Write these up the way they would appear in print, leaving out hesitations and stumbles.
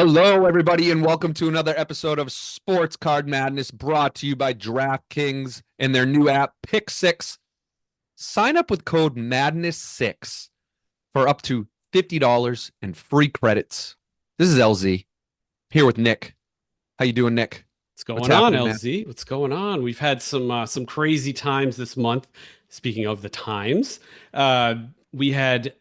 Hello, everybody, and welcome to another episode of Sports Card Madness brought to you by DraftKings and their new app, Pick Six. Sign up with code Madness6 for up to $50 and free credits. This is LZ here with Nick. How you doing, Nick? What's What's going on, happening, man? LZ? What's going on? We've had some crazy times this month. Speaking of the times, we had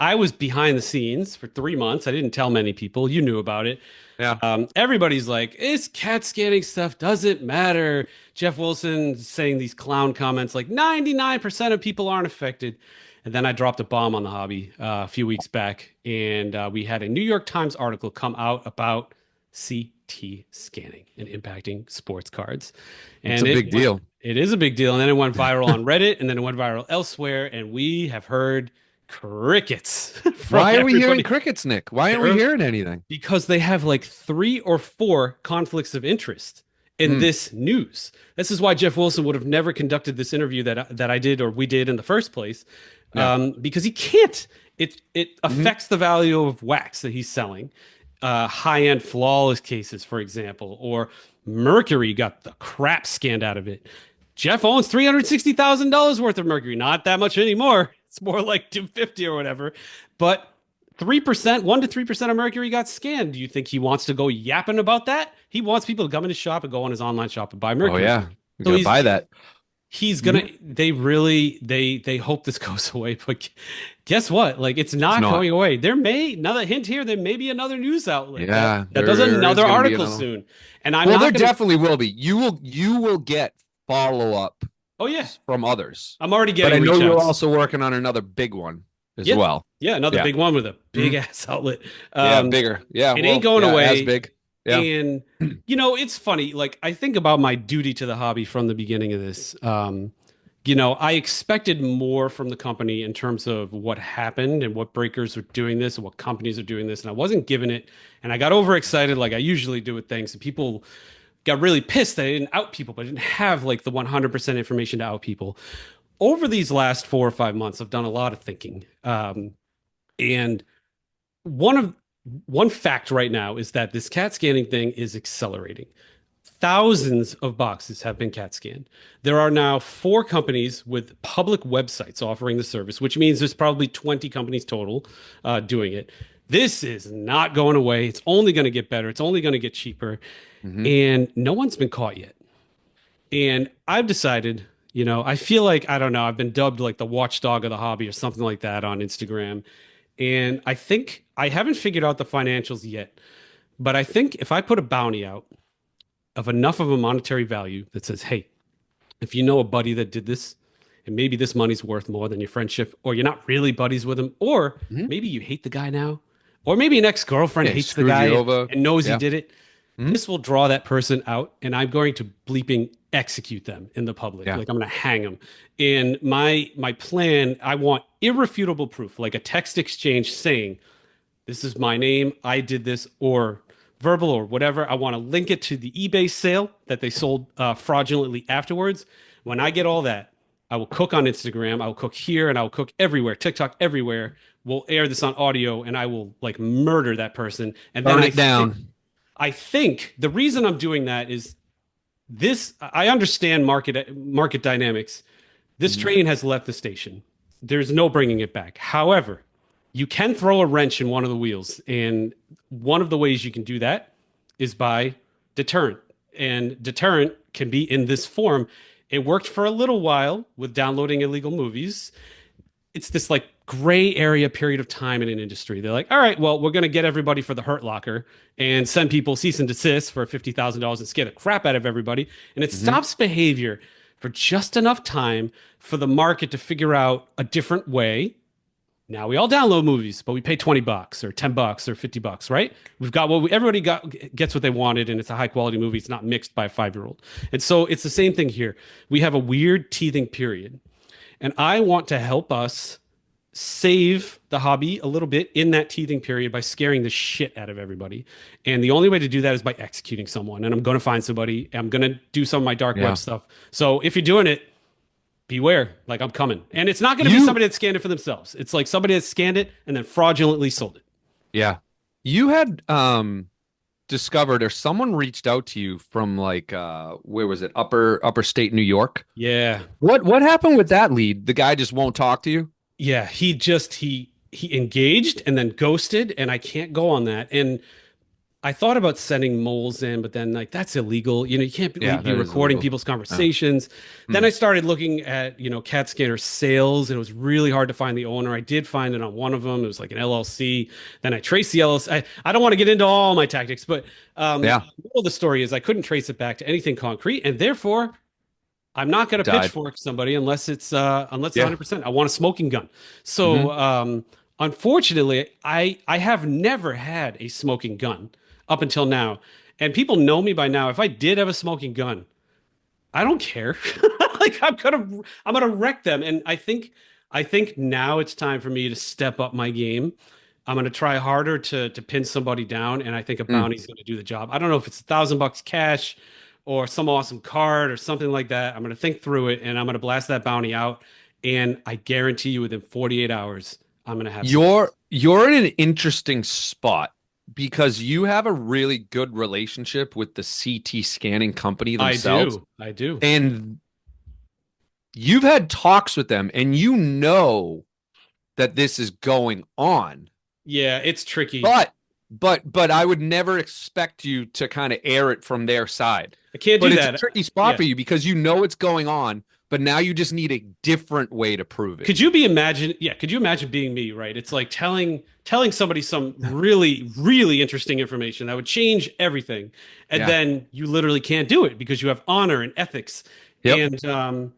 I was behind the scenes for 3 months. I didn't tell many people. You knew about it. Yeah. Everybody's like, "It's cat scanning stuff. Doesn't matter." Jeff Wilson saying these clown comments like 99% of people aren't affected. And then I dropped a bomb on the hobby a few weeks back, and we had a New York Times article come out about CT scanning and impacting sports cards. It's And a big deal. it is a big deal. And then it went viral on Reddit, and then it went viral elsewhere. And we have heard crickets from Why are we hearing everybody. crickets, Nick? Why aren't we They're hearing anything? because they have like three or four conflicts of interest in Mm, this news. This is why Jeff Wilson would have never conducted this interview that I did or we did in the first place, yeah. because he can't. It Mhm. affects the value of wax that he's selling. High end flawless cases, for example, or Mercury got the crap scanned out of it. Jeff owns $360,000 worth of Mercury. Not that much anymore. It's more like 250 or whatever. But 3%, 1 to 3% of Mercury got scanned. Do you think he wants to go yapping about that? He wants people to come in his shop and go on his online shop and buy Oh, Mercury. yeah. We So got to buy that. he's gonna Mhm. they hope this goes away, but guess what? Like it's It's not not. going away. There may another hint here, there may be another news outlet Yeah, that does there is another going to be article another one. soon. And I'm Well, there not gonna definitely will be. You will get follow up oh yeah, from others, I'm already but I getting know reach you're outs. also working on another big one as Yeah. well. Yeah, another Yeah. big one with a big Mhm. ass outlet. Yeah, Um, bigger. Yeah, it ain't well, going yeah, as away. big. Yeah. And it's funny. Like I think about my duty to the hobby from the beginning of this. I expected more from the company in terms of what happened and what breakers are doing this and what companies are doing this. And I wasn't given it. And I got overexcited like I usually do with things. And people got really pissed that I didn't out people, but I didn't have like the 100% information to out people. Over these last 4 or 5 months, I've done a lot of thinking. And one of one fact right now is that this CAT scanning thing is accelerating. Thousands of boxes have been CAT scanned. There are now four companies with public websites offering the service, which means there's probably 20 companies total doing it. This is not going away. It's only going to get better. It's only going to get cheaper. Hmm. And no one's been caught yet. And I've decided, I feel like, I don't know, I've been dubbed like the watchdog of the hobby or something like that on Instagram. And I think I haven't figured out the financials yet, but I think if I put a bounty out of enough of a monetary value that says, hey, if you know a buddy that did this, and maybe this money's worth more than your friendship, or you're not really buddies with him, or Hmm. maybe you hate the guy now, or maybe an ex girlfriend Yeah, he hates the screwed guy you and, over. and knows he Yeah. did it. Hmm. This will draw that person out, and I'm going to bleeping execute them in the public. Yeah. Like I'm going to hang them. And my plan, I want irrefutable proof, like a text exchange saying, "This is my name. I did this," or verbal or whatever. I want to link it to the eBay sale that they sold fraudulently afterwards. When I get all that, I will cook on Instagram. I will cook here and I will cook everywhere, TikTok, everywhere. We'll air this on audio and I will like murder that person. And then Burn it down. I think the reason I'm doing that is this. I understand market dynamics. This Mhm. train has left the station. There's no bringing it back. However, you can throw a wrench in one of the wheels, and one of the ways you can do that is by deterrent. And deterrent can be in this form. It worked for a little while with downloading illegal movies. It's this like gray area period of time in an industry. They're like, all right, well, we're going to get everybody for the Hurt Locker and send people cease and desist for $50,000 and scare the crap out of everybody. And it Mhm. stops behavior for just enough time for the market to figure out a different way. Now we all download movies, but we pay $20 or $10 or $50, right? We've got what everybody gets what they wanted, and it's a high quality movie. It's not mixed by a 5-year-old. And so it's the same thing here. We have a weird teething period. And I want to help us save the hobby a little bit in that teething period by scaring the shit out of everybody. And the only way to do that is by executing someone. And I'm going to find somebody. I'm going to do some of my dark web Yeah. stuff. So if you're doing it, beware. Like I'm coming. And it's not going to be You, somebody that scanned it for themselves. It's like somebody that scanned it and then fraudulently sold it. yeah. You had discovered or someone reached out to you from like where was it? Upper state New York. Yeah. What happened with that lead? The guy just won't talk to you? Yeah, he engaged and then ghosted, and I can't go on that. And I thought about sending moles in, but then like that's illegal. You can't Yeah, be that is recording illegal. people's Oh. conversations. Then Hmm. I started looking at, CAT scanner sales, and it was really hard to find the owner. I did find it on one of them. It was like an LLC. Then I traced the LLC. I don't want to get into all my tactics, but Yeah, the moral of the story is I couldn't trace it back to anything concrete, and therefore I'm not going to died. pitchfork somebody unless it's Yeah. 100%. I want a smoking gun. Hmm. So unfortunately, I have never had a smoking gun up until now, and people know me by now. If I did have a smoking gun, I don't care. Like I'm gonna wreck them. And I think now it's time for me to step up my game. I'm gonna try harder to pin somebody down, and I think a Mm. bounty's gonna do the job. I don't know if it's $1,000 cash or some awesome card or something like that. I'm gonna think through it, and I'm gonna blast that bounty out. And I guarantee you, within 48 hours, I'm gonna have some You're hits. you're in an interesting spot because you have a really good relationship with the CT scanning company I themselves. do, I do. And you've had talks with them and you know that this is going on. Yeah, it's tricky. But but I would never expect you to kind of air it from their side. I can't But do it's a that. tricky spot Yeah. for you because you know it's going on, but now you just need a different way to prove it. Could you imagine being me, right? It's like telling somebody some really, really interesting information that would change everything. And Yeah. then you literally can't do it because you have honor and ethics. Yep. And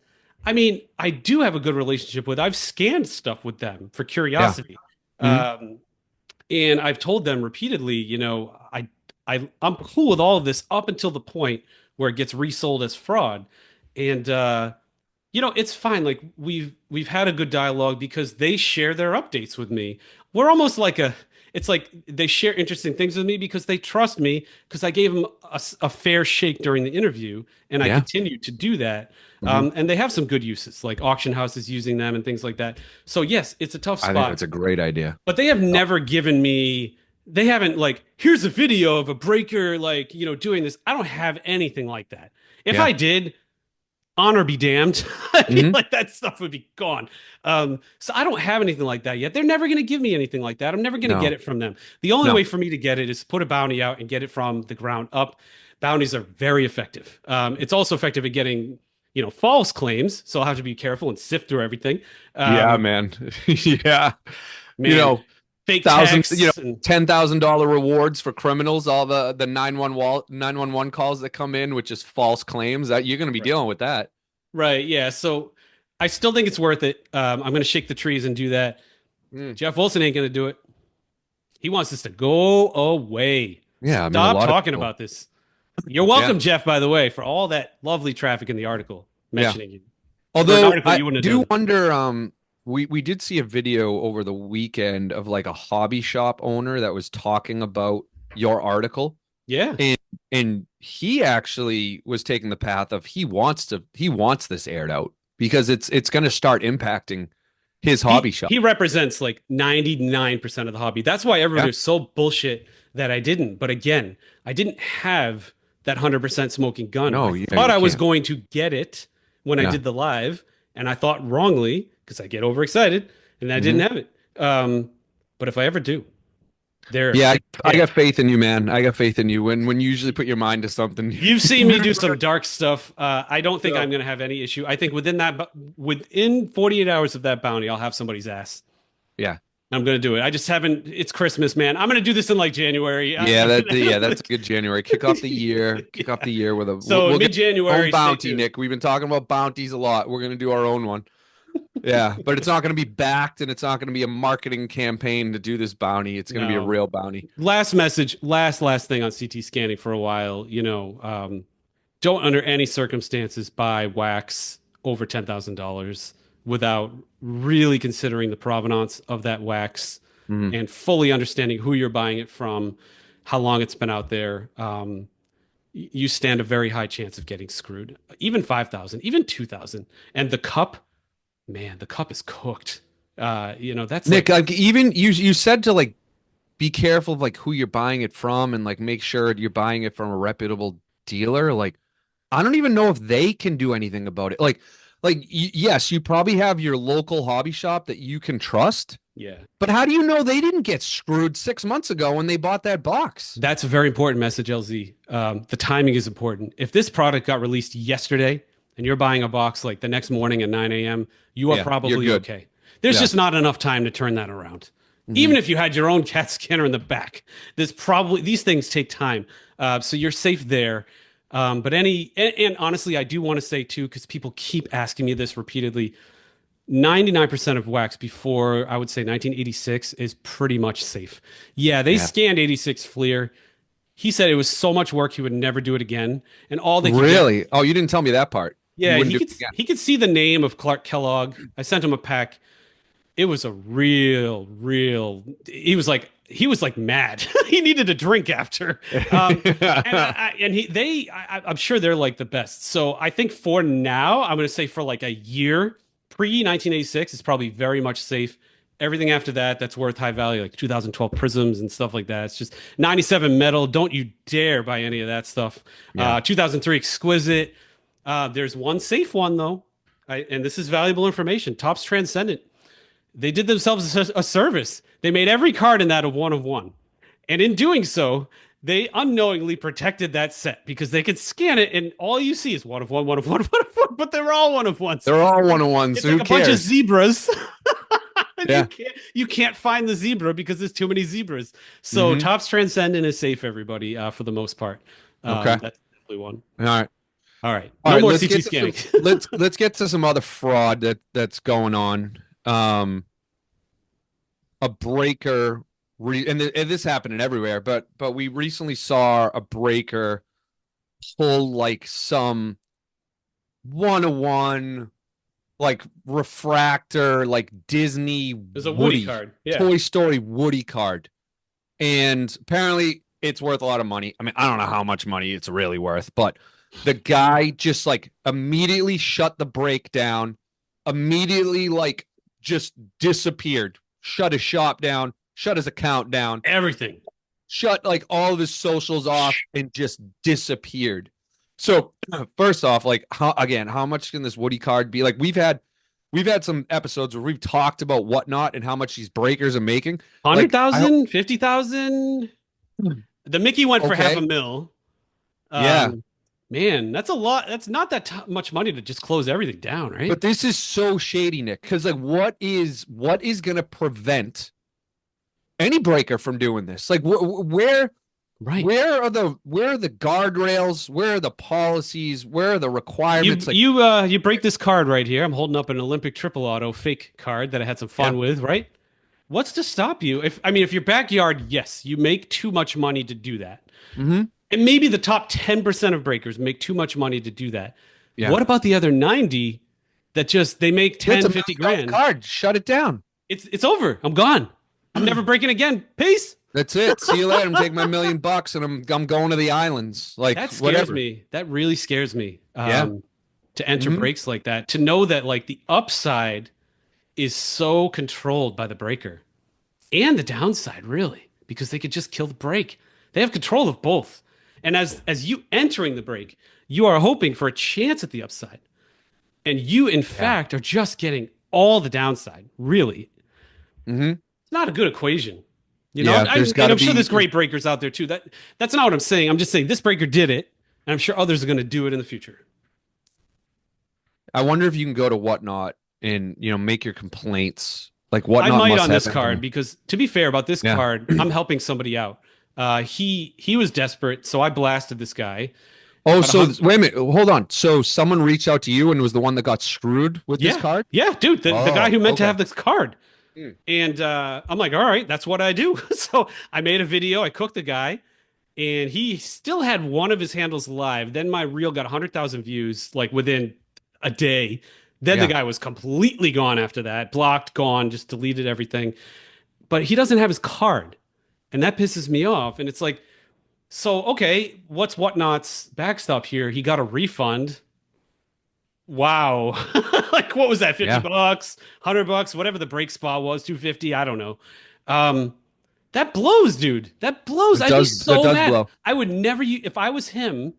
I mean, I do have a good relationship with, I've scanned stuff with them for Yeah. curiosity. Hmm. Um, and I've told them repeatedly, I'm cool with all of this up until the point where it gets resold as fraud. And it's fine. Like we've had a good dialogue because they share their updates with me. We're almost like it's like they share interesting things with me because they trust me because I gave them a fair shake during the interview, and I Yeah. continue to do that. Hmm. And they have some good uses, like auction houses using them and things like that. So yes, it's a tough I think spot, that's a great idea. but they have never given me. They haven't like, here's a video of a breaker, like, doing this. I don't have anything like that. If Yeah. I did, honor be damned. I feel Hmm. like that stuff would be gone. So I don't have anything like that yet. They're never going to give me anything like that. I'm never going to get No. it from them. The only No. way for me to get it is to put a bounty out and get it from the ground up. Bounties are very effective. It's also effective at getting, false claims. So I'll have to be careful and sift through everything. Yeah, Um, man. Yeah. You man, know, fake thousand, texts and $10,000 rewards for criminals, all the 911 calls that come in, which is false claims that you're going to be right, dealing with that. right, yeah. So I still think it's worth it. I'm going to shake the trees and do that. Mm. Jeff Wilson ain't going to do it. He wants this to go away. Yeah, I mean, a Stop lot of talking people. about this. You're Yeah. welcome, Jeff, by the way, for all that lovely traffic in the article Yeah. mentioning you. For an Although article I you wouldn't have do done. wonder, we did see a video over the weekend of like a hobby shop owner that was talking about your article. Yeah. And he actually was taking the path of he wants this aired out because it's going to start impacting his hobby shop. He represents like 99% of the hobby. That's why everybody Yeah. was so bullshit that I didn't. But again, I didn't have that 100% smoking gun. I No, yeah, thought you I was can't. going to get it when I Yeah. did the live, and I thought wrongly because I get overexcited and I didn't Hmm. have it. But if I ever do, there, Yeah, I yeah. got faith in you, man. I got faith in you. When you usually put your mind to something. You've seen me do some dark stuff. I don't think I'm So, going to have any issue. I think within 48 hours of that bounty, I'll have somebody's ass. yeah. I'm going to do it. I just haven't. It's Christmas, man. I'm going to do this in like January. Yeah, I'm that's a good January. Kick off the year. Kick off yeah. the year with a So we'll get our own mid-January, stay bounty, tuned. Nick. We've been talking about bounties a lot. We're gonna do our own one. Yeah, but it's not gonna be backed and it's not gonna be a marketing campaign to do this bounty. It's gonna be a No. real bounty. Last message. Last thing on CT scanning for a while. Don't under any circumstances buy wax over $10,000 without really considering the provenance of that wax Mhm. and fully understanding who you're buying it from, how long it's been out there. You stand a very high chance of getting screwed. Even 5,000, even 2,000. And the cup, man, the cup is cooked. That's Nick, like, like even you said to like be careful of like who you're buying it from and like make sure you're buying it from a reputable dealer. Like I don't even know if they can do anything about it. Yes, you probably have your local hobby shop that you can trust, Yeah. but how do you know they didn't get screwed 6 months ago when they bought that box? That's a very important message, LZ. The timing is important. If this product got released yesterday and you're buying a box like the next morning at 9 a.m., you are Yeah, you're probably good. okay. There's Yeah. just not enough time to turn that around. Hmm. Even if you had your own CAT scanner in the back, there's probably these things take time. So you're safe there. And honestly, I do want to say too, because people keep asking me this repeatedly, 99% of wax before I would say 1986 is pretty much safe. Yeah, they Yeah. scanned 86 FLIR. He said it was so much work he would never do it again, and all they could get. Really? Oh, you didn't tell me that part. You Yeah, wouldn't do it again. he could see the name of Clark Kellogg. I sent him a pack. It was a real. He was like mad. He needed a drink after. And I'm sure they're like the best. So I think for now, I'm going to say for like a year pre 1986 is probably very much safe. Everything after that, that's worth high value, like 2012 prisms and stuff like that. It's just 97 metal. Don't you dare buy any of that stuff. Yeah. 2003 exquisite. There's one safe one though, and this is valuable information. Topps Transcendent. They did themselves a service. They made every card in that a one of one. And in doing so, they unknowingly protected that set because they could scan it and all you see is one of one, one of one, one of one, but they're all one of ones. They're all one on ones. It's So like who a bunch of cares? zebras. And Yeah. you can't find the zebra because there's too many zebras. So Hmm. Topps Transcendent is safe, everybody, for the most part. Okay. That's definitely one. All right. All right. All No right. more Let's CT get to scanning. some let's get to some other fraud that's going on. A breaker and this happening everywhere, but we recently saw a breaker pull like some 101 like refractor like Disney There's a Woody Woody card. Yeah. Toy Story Woody card. And apparently it's worth a lot of money. I mean, I don't know how much money it's really worth, but the guy just like immediately shut the break down, immediately like just disappeared, shut his shop down, shut his account down, Everything. shut like all of his socials off, and just disappeared. So first off, like how much can this Woody card be? Like we've had some episodes where we've talked about whatnot and how much these breakers are making. Like I 100,000, 50,000. The Mickey went for half okay. a mil. Yeah. Um, man, that's a lot. That's not that much money to just close everything down, right? But this is so shady, Nick, because like what is going to prevent any breaker from doing this? Like where Right. where are the guardrails? Where are the policies? Where are the requirements? Like You break this card right here. I'm holding up an Olympic triple auto fake card that I had some yeah. fun with, right? What's to stop you? If your backyard, yes, you make too much money to do that. Mm-hmm. And maybe the top 10% of breakers make too much money to do that. Yeah. What about the other 90 that just they make It's 10, a 50 $1 million grand? card. Shut it down. It's over. I'm gone. I'm never breaking again. Peace. That's it. See you later. I'm taking my $1 million and I'm going to the islands. Like That scares whatever. me. That really scares me. Yeah. To enter Mm-hmm. breaks like that, to know that like the upside is so controlled by the breaker and the downside, really, because they could just kill the break. They have control of both. And as you entering the break, you are hoping for a chance at the upside. And you, in Yeah. fact, are just getting all the downside. Really, Mm-hmm. it's not a good equation. Yeah. There's got And to I'm sure be. there's great breakers out there too. That's not what I'm saying. I'm just saying this breaker did it, and I'm sure others are going to do it in the future. I wonder if you can go to whatnot and make your complaints. Like I whatnot might must on have this card because, to be fair about this yeah. card, I'm helping somebody out. He was desperate, so I blasted this guy. Oh, Got a so hun- wait a minute. Hold on. So someone reached out to you and was the one that got screwed with this yeah, card? yeah, dude, the guy Oh, who meant to okay. have this card. Hmm. And I'm like, all right, that's what I do. So I made a video. I cooked the guy, and he still had one of his handles live. Then my reel got 100,000 views like within a day. Then the Yeah. guy was completely gone after that, blocked, gone, just deleted everything. But he doesn't have his card, and that pisses me off. And it's like, so okay, what's whatnot's backstop here? He got a refund. Wow. Like what was that? 50 Yeah. bucks, $100, whatever the break spa was, 250, I don't know. Um, That blows, dude. That blows. It I'd be does. That so does mad. blow. I would never if I was him,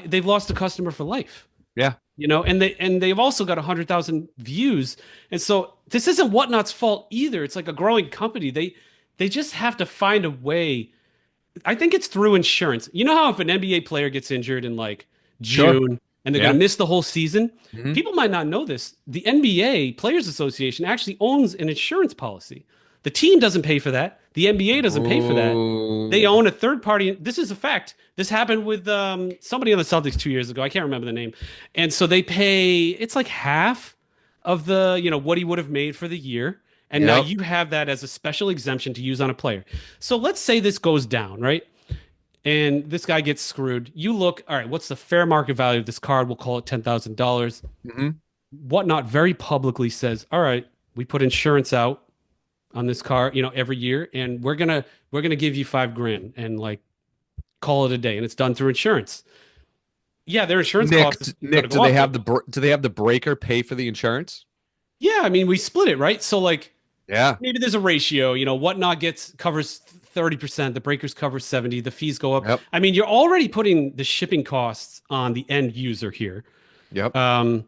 they've lost a customer for life. Yeah. And they've also got 100,000 views. And so this isn't Whatnot's fault either. It's like a growing company. They just have to find a way. I think it's through insurance. You know how if an NBA player gets injured in like Sure. June and they're going to Yeah. miss the whole season, Hmm. people might not know this. The NBA Players Association actually owns an insurance policy. The team doesn't pay for that. The NBA doesn't pay for that. They Oh. own a third party. This is a fact. This happened with somebody on the Celtics 2 years ago. I can't remember the name. And so they pay, it's like half of what he would have made for the year. And now Yep. you have that as a special exemption to use on a player. So let's say this goes down, right? And this guy gets screwed. You look, all right, what's the fair market value of this card? We'll call it $10,000. Hmm. Whatnot very publicly says, all right, we put insurance out on this car, every year, and we're gonna give you 5 grand and like call it a day, and it's done through insurance. Yeah, their insurance Nick, cost is going to Nick, go up, but do they have the breaker pay for the insurance? yeah, I mean, we split it, right? So like Yeah. maybe there's a ratio, Whatnot gets covers 30%, the breakers cover 70, the fees go up. Yep. I mean, you're already putting the shipping costs on the end user here. Yep. Um,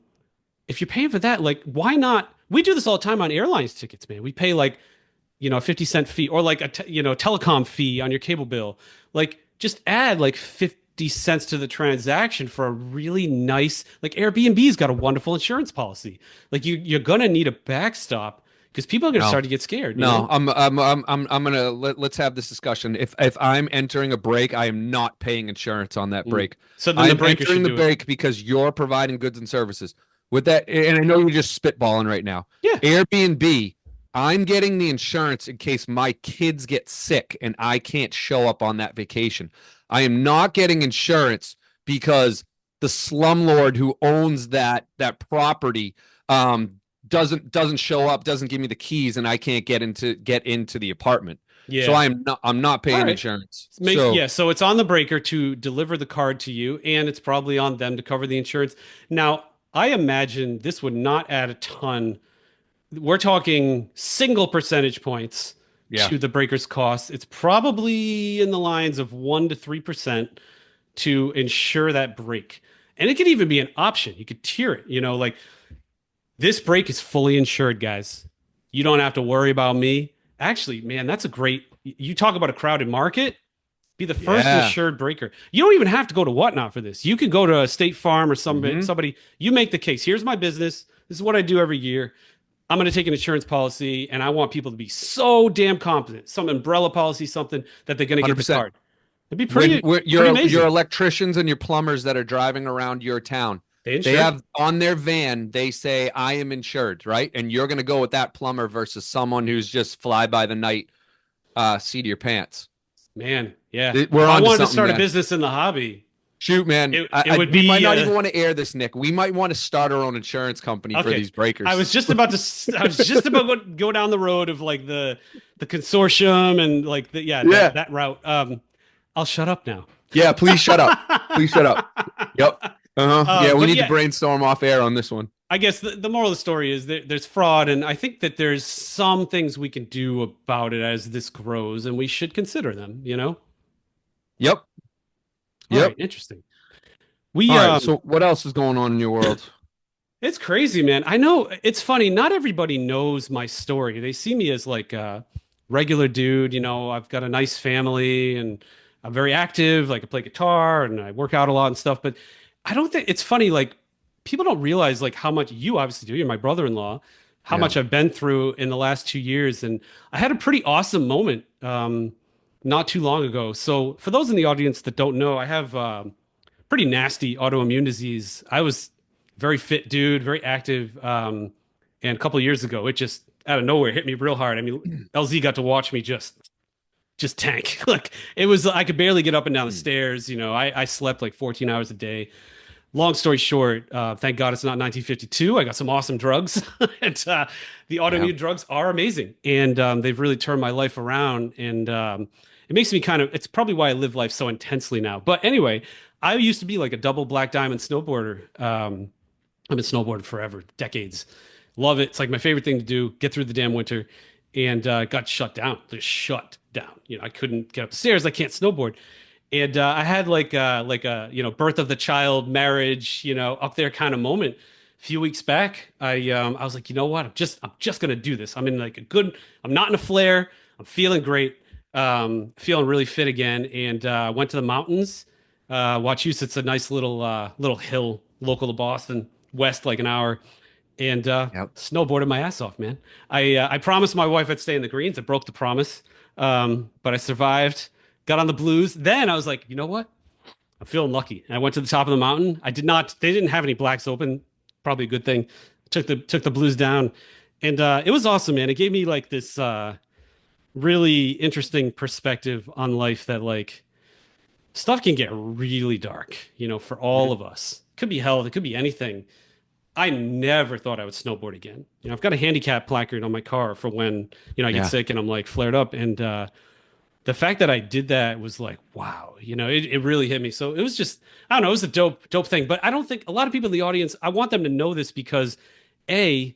if you're paying for that, like, why not? We do this all the time on airlines tickets, man. We pay like, a 50 cent fee or like telecom fee on your cable bill. Like, just add like 50 cents to the transaction for a really nice, like Airbnb's got a wonderful insurance policy. Like, you're going to need a backstop because people are going to No. start to get scared, No, I'm gonna let's have this discussion. If I'm entering a break, I am not paying insurance on that Mm. break. So then the I'm breaker entering should the do it. break because you're providing goods and services. With that, and I know you're just spitballing right now. Yeah. Airbnb, I'm getting the insurance in case my kids get sick and I can't show up on that vacation. I am not getting insurance because the slumlord who owns that property doesn't show up, doesn't give me the keys, and I can't get into the apartment. So Yeah. I'm not All paying right. insurance. Make So yeah, so it's on the breaker to deliver the card to you, and it's probably on them to cover the insurance. Now, I imagine this would not add a ton. We're talking single percentage points yeah, to the breaker's cost. It's probably in the lines of 1 to 3% to ensure that break. And it could even be an option. You could tier it, like this break is fully insured, guys. You don't have to worry about me. Actually, man, that's a great. You talk about a crowded market. Be the first yeah. insured breaker. You don't even have to go to Whatnot for this. You can go to a State Farm or Hmm. somebody. You make the case. Here's my business. This is what I do every year. I'm going to take an insurance policy, and I want people to be so damn confident. Some umbrella policy, something that they're going to get the 100%. card. It'd be When pretty your amazing. electricians and your plumbers that are driving around your town, They they insure. have on their van, they say, I am insured, right? And you're gonna go with that plumber versus someone who's just fly by the night, seat of your pants. Man, yeah. We're If I on to wanted to something, start a man. business in the hobby, Shoot, man. it would We might be not even want to air this, Nick. We might want to start our own insurance company for okay. these breakers. I was just about to go down the road of like the consortium and like Yeah. that route. I'll shut up now. Yeah, please shut up. Please shut up. Yep. Uh-huh. Yeah, we But need to yeah, brainstorm off air on this one. I guess the moral of the story is there's fraud, and I think that there's some things we can do about it as this grows, and we should consider them. Yep. All right, Yep. interesting. We All right. So what else is going on in your world? It's crazy, man. I know it's funny. Not everybody knows my story. They see me as like a regular dude. I've got a nice family and I'm very active. Like I play guitar and I work out a lot and stuff. But I don't think it's funny. Like people don't realize like how much you obviously do. You're my brother-in-law. How Yeah. much I've been through in the last 2 years. And I had a pretty awesome moment not too long ago. So for those in the audience that don't know, I have pretty nasty autoimmune disease. I was very fit dude, very active. And a couple of years ago, it just out of nowhere hit me real hard. I mean, LZ got to watch me just tank. Like it was, I could barely get up and down the stairs. I slept like 14 hours a day. Long story short, thank God it's not 1952. I got some awesome drugs, and the Yeah. autoimmune drugs are amazing, and they've really turned my life around. And it makes me kind of. It's probably why I live life so intensely now. But anyway, I used to be like a double black diamond snowboarder. I've been snowboarding forever, decades. Love it. It's like my favorite thing to do. Get through the damn winter. and got shut down. Just shut down. I couldn't get up the stairs. I can't snowboard. And I had like a birth of the child, marriage, up there kind of moment. A few weeks back, I was like, you know what? I'm just gonna do this. I'm in like a good. I'm not in a flare. I'm feeling great. Feeling really fit again, and went to the mountains. Wachusett's a nice little hill local to Boston, west like an hour, and Yep. snowboarded my ass off, man. I promised my wife I'd stay in the greens. I broke the promise, but I survived. Got on the blues. Then I was like, you know what? I'm feeling lucky. And I went to the top of the mountain. I did not. They didn't have any blacks open. Probably a good thing. Took the blues down, and it was awesome, man. It gave me like this really interesting perspective on life that like stuff can get really dark, for all Mhm. of us. It could be health. It could be anything. I never thought I would snowboard again. I've got a handicap placard on my car for when, I get Yeah. sick and I'm like flared up. And the fact that I did that was like, wow, it really hit me. So it was just, I don't know, it was a dope thing. But I don't think a lot of people in the audience, I want them to know this because A,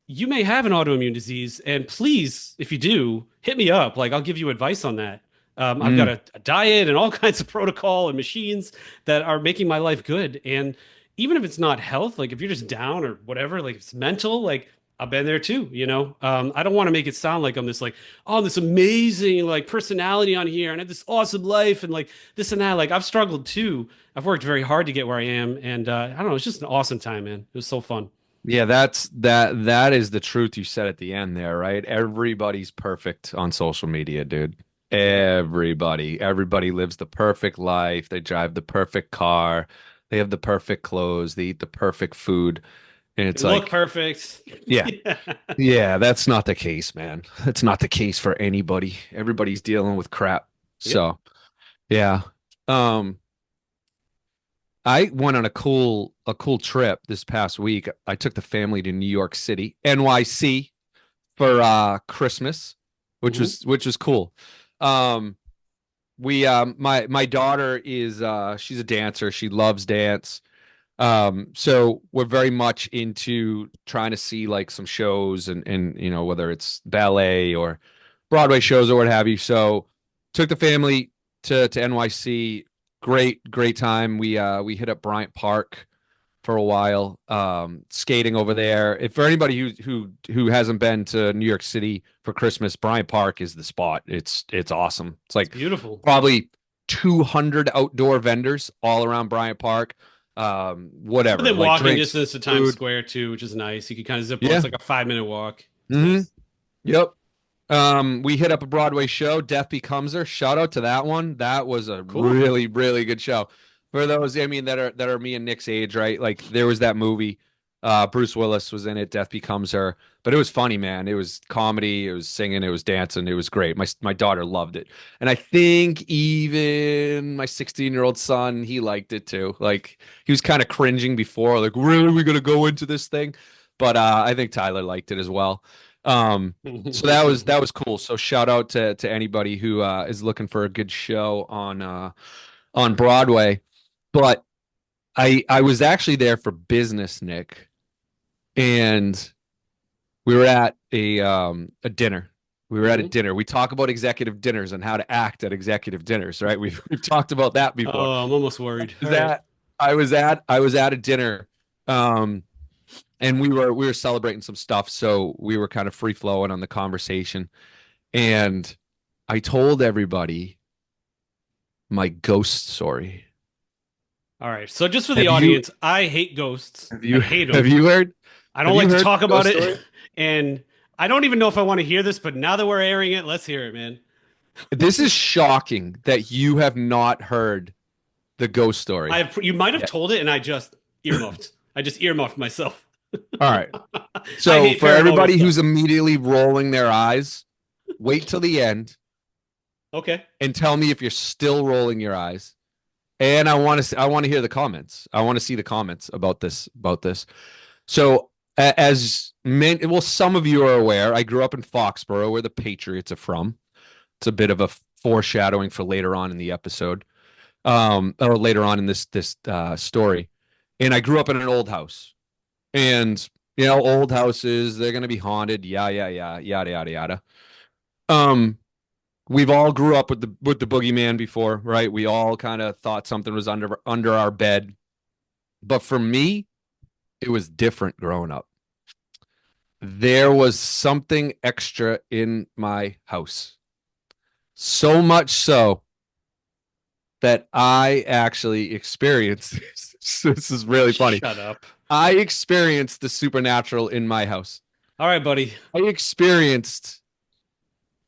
you may have an autoimmune disease, and please, if you do, hit me up. Like, I'll give you advice on that. I've got Mm. a diet and all kinds of protocol and machines that are making my life good. And even if it's not health, like if you're just down or whatever, like if it's mental, like I've been there too, I don't want to make it sound like I'm this like, oh, this amazing like personality on here and I have this awesome life and like this and that. Like I've struggled too. I've worked very hard to get where I am. And I don't know, it's just an awesome time, man. It was so fun. Yeah, that is the truth you said at the end there, right? Everybody's perfect on social media, dude. Yep. Everybody lives the perfect life. They drive the perfect car. They have the perfect clothes. They eat the perfect food. And They it's look like, perfect. yeah, Yeah. yeah, that's not the case, man. That's not the case for anybody. Everybody's dealing with crap. Yep. So, yeah. Um, I went on a cool trip this past week. I took the family to New York City, NYC, for Christmas, Hmm. which was cool. Um we my daughter is she's a dancer. She loves dance. So we're very much into trying to see like some shows and whether it's ballet or Broadway shows or what have you. So took the family to NYC. Great time. We hit up Bryant Park for a while, skating over there. If for anybody who hasn't been to New York City for Christmas, Bryant Park is the spot. It's awesome. It's It's like beautiful. probably 200 outdoor vendors all around Bryant Park. It's Whatever, within like walking drinks, distance to Times food. Square too, which is nice. You can kind of zip. It's Yeah. like a 5 minute walk. It's Hmm. nice. Yep. We hit up a Broadway show, Death Becomes Her. Shout out to that one. That was a Cool. really good show. For those, I mean, that are me and Nick's age, right? Like there was that movie. Bruce Willis was in it, Death Becomes Her. But it was funny, man. It was comedy, it was singing, it was dancing, it was great. My daughter loved it. And I think even my 16-year-old son, he liked it too. Like he was kind of cringing before, like, really, are we gonna go into this thing? But I think Tyler liked it as well. So that was cool. So shout out to anybody who is looking for a good show on Broadway. But I was actually there for business, Nick, and we were at a dinner. We were at a Hmm. dinner. We talk about executive dinners and how to act at executive dinners, right? We've talked about that before. Oh, I'm almost worried. Was All right. at I was at a dinner, um, and we were celebrating some stuff, so we were kind of free flowing on the conversation. And I told everybody my ghost story. All right. So just for the Have you audience, I hate ghosts. have I you hate have them. you heard I don't have you like to heard talk the about ghost it. story? And I don't even know if I want to hear this, but now that we're airing it, let's hear it, man. This is shocking that you have not heard the ghost story. You might have Yeah. told it and I just earmuffed. I just earmuffed myself. All right. I So hate for paranormal everybody stuff. who's immediately rolling their eyes, wait till the end Okay. and tell me if you're still rolling your eyes. And I want to hear the comments. I want to see the comments about this. So as many, well, some of you are aware, I grew up in Foxborough, where the Patriots are from. It's a bit of a foreshadowing for later on in the episode, or later on in this story. And I grew up in an old house, and Old houses, they're gonna be haunted, yeah, yeah, yeah, yada yada yada. Um, we've all grew up with the boogeyman before, right? We all kind of thought something was under our bed. But for me, it was different growing up. There was something extra in my house. So much so that I actually experienced this. This is really funny. Shut up. I experienced the supernatural in my house. All right, buddy. I experienced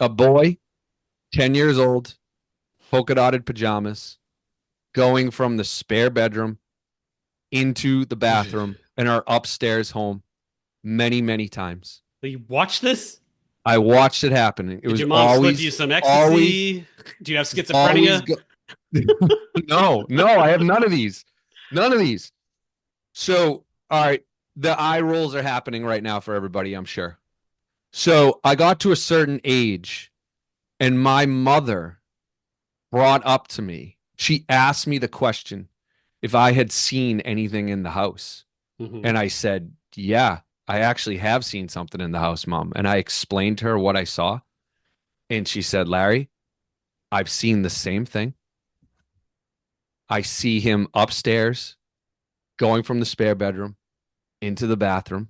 a boy, 10 years old, polka dotted pajamas, going from the spare bedroom into the bathroom in our upstairs home many, many times. You watch this? I watched it happening. It Did was your mom slip you always, some always, ecstasy? Do you have always schizophrenia? go. No, no, I have none of these. None of these. So, all right, the eye rolls are happening right now for everybody, I'm sure. So I got to a certain age, and my mother brought up to me, she asked me the question if I had seen anything in the house. Hmm. And I said, yeah, I actually have seen something in the house, Mom. And I explained to her what I saw. And she said, Larry, I've seen the same thing. I see him upstairs going from the spare bedroom into the bathroom.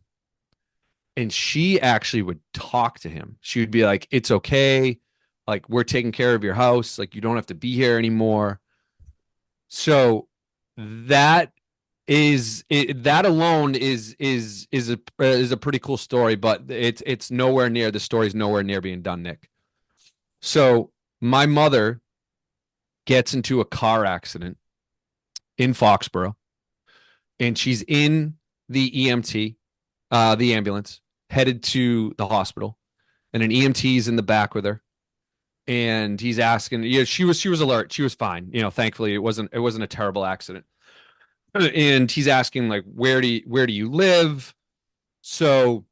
And she actually would talk to him. She would be like, it's okay. Like, we're taking care of your house. Like, you don't have to be here anymore. So that that alone is a pretty cool story, but it's nowhere near the story's nowhere near being done, Nick. So my mother gets into a car accident in Foxborough, and she's in the EMT, the ambulance, headed to the hospital, and an EMT is in the back with her, and he's asking, yeah, she was alert, she was fine, thankfully it wasn't a terrible accident, and he's asking like, where do you live? So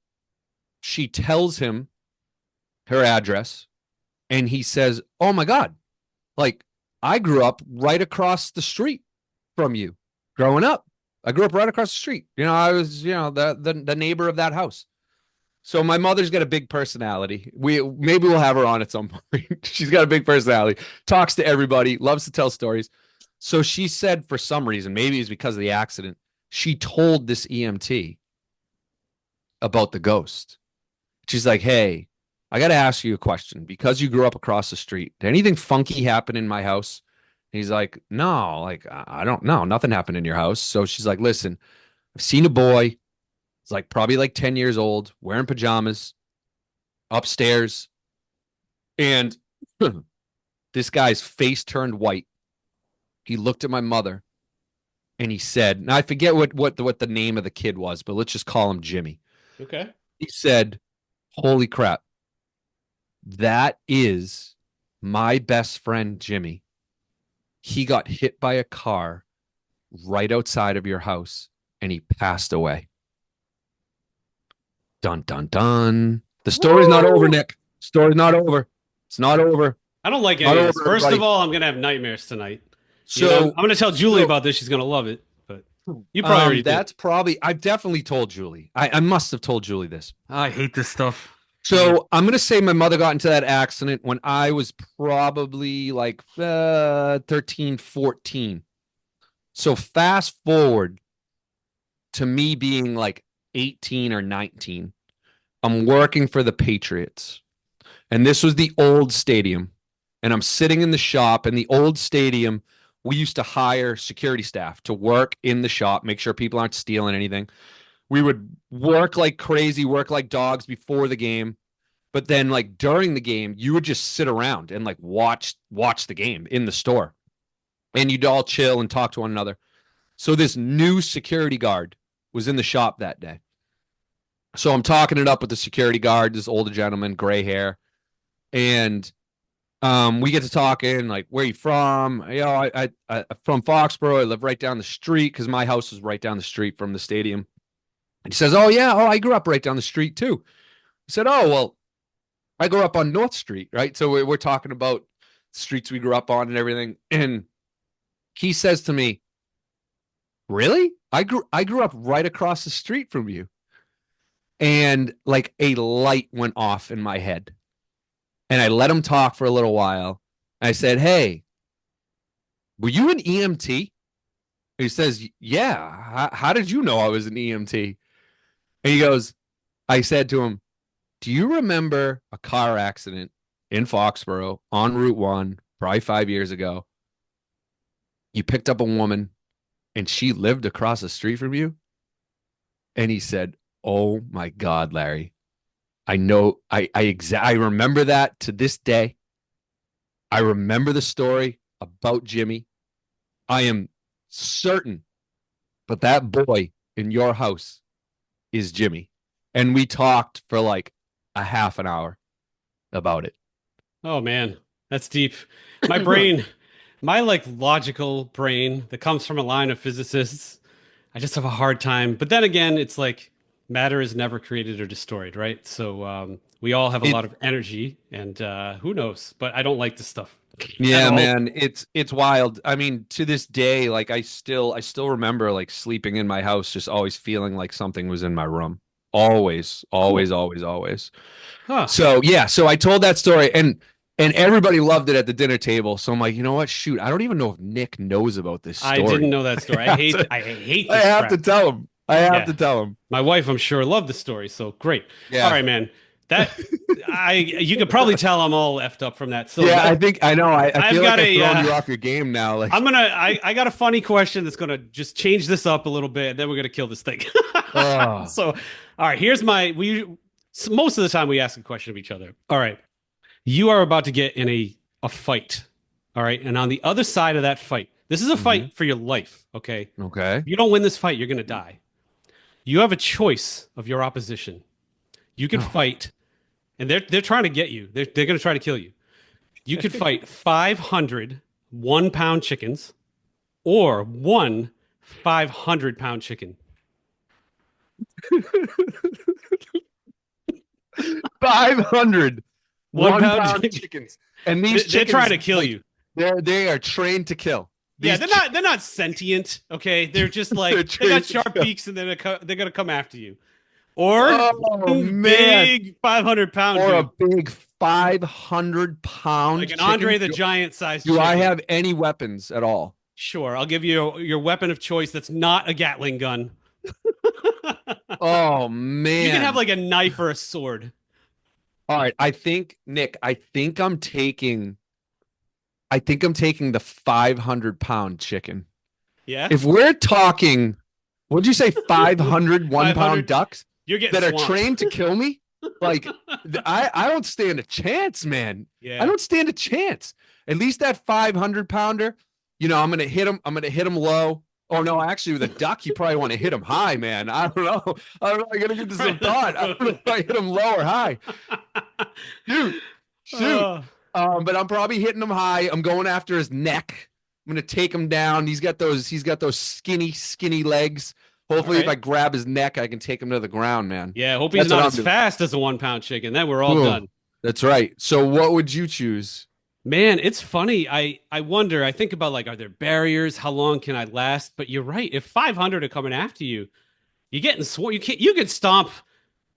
she tells him her address, and he says, oh my God, like, I grew up right across the street from you growing up. I grew up right across the street. I was, the neighbor of that house. So my mother's got a big personality. Maybe we'll have her on at some point. She's got a big personality, talks to everybody, loves to tell stories. So she said for some reason, maybe it's because of the accident, she told this EMT about the ghost. She's like, hey, I got to ask you a question. Because you grew up across the street, did anything funky happen in my house? And he's like, no, like, I don't know. Nothing happened in your house. So she's like, listen, I've seen a boy. It's like probably like 10 years old, wearing pajamas upstairs. And this guy's face turned white. He looked at my mother and he said, and I forget what the name of the kid was, but let's just call him Jimmy. Okay. He said, holy crap, that is my best friend, Jimmy. He got hit by a car right outside of your house and he passed away. Dun, dun, dun. The story's not over, Woo! Nick. Story's not over. It's not over. I don't like Not any of this. over, First of everybody. all, I'm gonna have nightmares tonight. So, I'm gonna tell Julie so about this. She's gonna love it, but you probably already did. that's probably, I've definitely told Julie. I must have told Julie this. I hate this stuff. So I'm going to say my mother got into that accident when I was probably like 13, 14. So fast forward to me being like 18 or 19. I'm working for the Patriots. And this was the old stadium. And I'm sitting in the shop in the old stadium. We used to hire security staff to work in the shop, make sure people aren't stealing anything. We would work like crazy, work like dogs before the game. But then like during the game, you would just sit around and like watch the game in the store. And you'd all chill and talk to one another. So this new security guard was in the shop that day. So I'm talking it up with the security guard, this older gentleman, gray hair. And we get to talking, like, where are you from? I from Foxborough. I live right down the street because my house is right down the street from the stadium. And he says, oh, yeah. Oh, I grew up right down the street, too. I said, oh, well, I grew up on North Street, right? So we're talking about streets we grew up on and everything. And he says to me, really? I grew up right across the street from you. And like a light went off in my head. And I let him talk for a little while. I said, "Hey, were you an EMT?" He says, "Yeah. How did you know I was an EMT?" And he goes, I said to him, "Do you remember a car accident in Foxborough on Route 1, probably 5 years ago? You picked up a woman and she lived across the street from you?" And he said, "Oh my God, Larry. I know I remember that to this day. I remember the story about Jimmy. I am certain, but that boy in your house is Jimmy." And we talked for like a half an hour about it. Oh man, that's deep. My brain, my like logical brain that comes from a line of physicists, I just have a hard time. But then again, it's like matter is never created or destroyed, right? So we all have a It lot of energy, and who knows? But I don't like this stuff at Yeah, all. man, it's wild. I mean, to this day, like I still remember like sleeping in my house, just always feeling like something was in my room. Always, Cool. always, always, always. Huh. So yeah, so I told that story and everybody loved it at the dinner table. So I'm like, you know what? Shoot, I don't even know if Nick knows about this I didn't story. know that story. I have to, I hate I this have to crap. tell him. I have Yeah. to tell him. My wife, I'm sure, loved the story. So great. All Yeah. right, man. That you could probably tell I'm all effed up from that. So Yeah, I think I know. I I've feel like got I've a thrown you off your game now. Like, I got a funny question that's gonna just change this up a little bit, and then we're gonna kill this thing. oh, So, all right, here's my we most of the time we ask a question of each other. All right, you are about to get in a fight. All right, and on the other side of that fight, this is a hmm. fight for your life. Okay, Okay. if you don't win this fight, you're gonna die. You have a choice of your opposition. You could Oh. fight, and they're trying to get you. They're gonna try to kill you. You could fight 500 1 pound chickens or one 500 pound chicken. 500 One one pound pound chicken. chickens. And these They're trying chickens, to kill like, you. they are trained to kill. Yeah, These they're not sentient. Okay, they're just they're like they got trained to sharp kill. beaks and they're gonna come after you. Or Oh one man. big 500 pound Or a dude, big 500 like pound an chicken. Andre the Giant sized Do I chicken. have any weapons at all? Sure, I'll give you your weapon of choice that's not a Gatling gun. Oh You can have man. like a knife or a sword. All right. I think, Nick, I think I'm taking the 500 pound chicken. Yeah, If we're talking, what'd you say, 500 1 pound 500. ducks You're getting that are swamped. trained to kill me? Like, I don't stand a chance, man. I Yeah. don't stand a chance. At least that 500 pounder, I'm gonna hit him. I'm gonna hit him low. Oh no, actually, with a duck, you probably want to hit him high, man. I don't know. I don't know. I gotta give this some thought. I don't know if I hit him low or high. Shoot, shoot. Uh, But I'm probably hitting him high. I'm going after his neck. I'm gonna take him down. He's got those skinny, skinny legs. all Hopefully, if I right. grab his neck, I can take him to the ground, man. Yeah, hope he's That's what not I'm as doing. fast as a 1 pound chicken. Then we're all Ooh, done. that's right. So, what would you choose? Man, it's funny. I wonder. I think about like, are there barriers? How long can I last? But you're right. If 500 are coming after you, you're getting sworn. You could stomp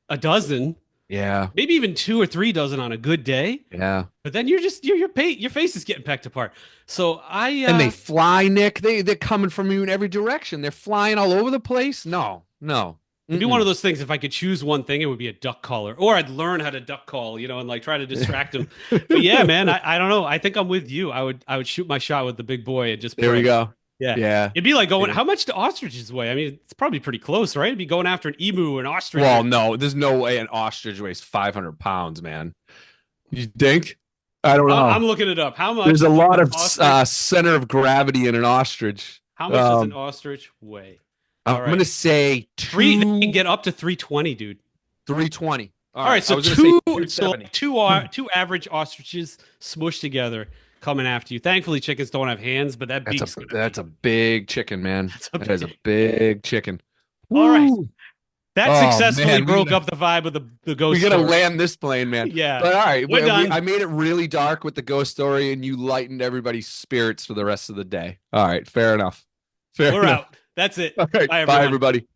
a dozen, Yeah, maybe even two or three dozen on a good day. yeah. But then your face is getting pecked apart. So And they fly, Nick. They're coming from you in every direction. They're flying all over the place. No, no. it'd be one of Mm-mm. those things. If I could choose one thing, it would be a duck caller, or I'd learn how to duck call, and like try to distract him. But yeah, man, I don't know. I think I'm with you. I would shoot my shot with the big boy and just There we pray. go. Yeah, Yeah. it'd be like going. Yeah. How much do ostriches weigh? I mean, it's probably pretty close, right? It'd be going after an emu, an ostrich. Well, no, there's no way an ostrich weighs 500 pounds, man. You think? I don't I'm know. looking it up. How There's much a does lot an of ostrich? center of gravity in an ostrich. How much does an Um, ostrich weigh? I'm All right, gonna say three. They can two get up to 320, dude. 320. All All right, right, I so was gonna say two, so 270. like two average ostriches smushed together coming after you. Thankfully, chickens don't have hands, but that That's a beak's gonna that's be a big chicken, man. that's a That is a big. big chicken. All right, Woo! that Oh successfully man, we broke gotta up the vibe of the we ghost gotta story. land this plane, man. Yeah, But all right, we're I done. made it really dark with the ghost story, and you lightened everybody's spirits for the rest of the day. All right, fair enough. Fair We're enough. out. That's it. All right, Bye, bye everyone. everybody.